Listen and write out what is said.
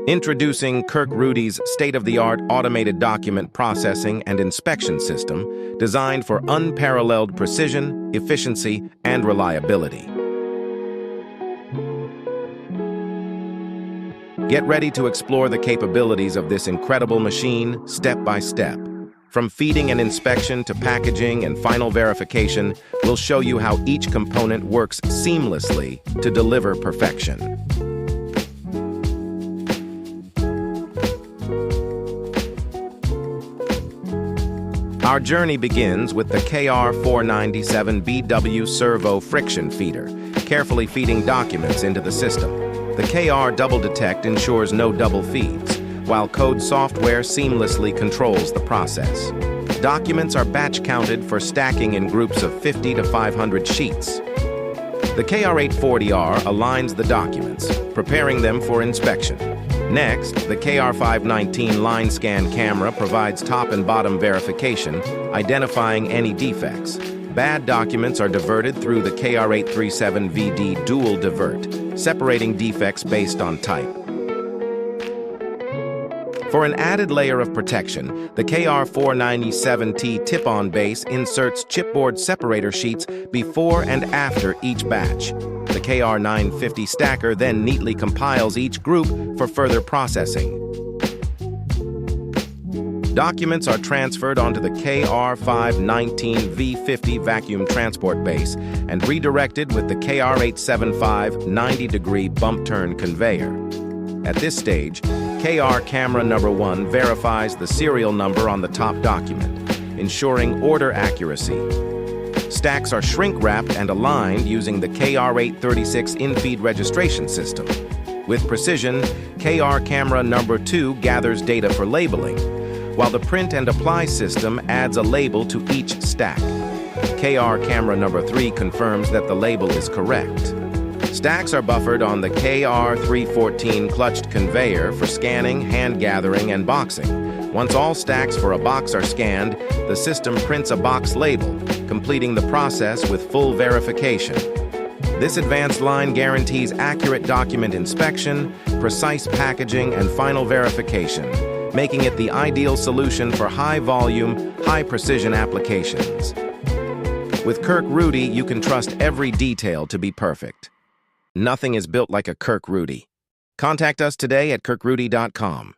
Introducing Kirk-Rudy's state-of-the-art automated document processing and inspection system designed for unparalleled precision, efficiency, and reliability. Get ready to explore the capabilities of this incredible machine step by step. From feeding and inspection to packaging and final verification, we'll show you how each component works seamlessly to deliver perfection. Our journey begins with the KR-497BW servo friction feeder, carefully feeding documents into the system. The KR double detect ensures no double feeds, while code software seamlessly controls the process. Documents are batch counted for stacking in groups of 50 to 500 sheets. The KR-840R aligns the documents, preparing them for inspection. Next, the KR-519 line scan camera provides top and bottom verification, identifying any defects. Bad documents are diverted through the KR-837VD dual divert, separating defects based on type. For an added layer of protection, the KR-497T tip-on base inserts chipboard separator sheets before and after each batch. The KR-950 stacker then neatly compiles each group for further processing. Documents are transferred onto the KR-519V50 vacuum transport base and redirected with the KR-875 90-degree bump turn conveyor. At this stage, KR camera number 1 verifies the serial number on the top document, ensuring order accuracy. Stacks are shrink-wrapped and aligned using the KR-836 in-feed registration system. With precision, KR camera number 2 gathers data for labeling, while the print and apply system adds a label to each stack. KR camera number 3 confirms that the label is correct. Stacks are buffered on the KR-314 clutched conveyor for scanning, hand gathering, and boxing. Once all stacks for a box are scanned, the system prints a box label, completing the process with full verification. This advanced line guarantees accurate document inspection, precise packaging, and final verification, making it the ideal solution for high-volume, high-precision applications. With Kirk-Rudy, you can trust every detail to be perfect. Nothing is built like a Kirk-Rudy. Contact us today at kirkrudy.com.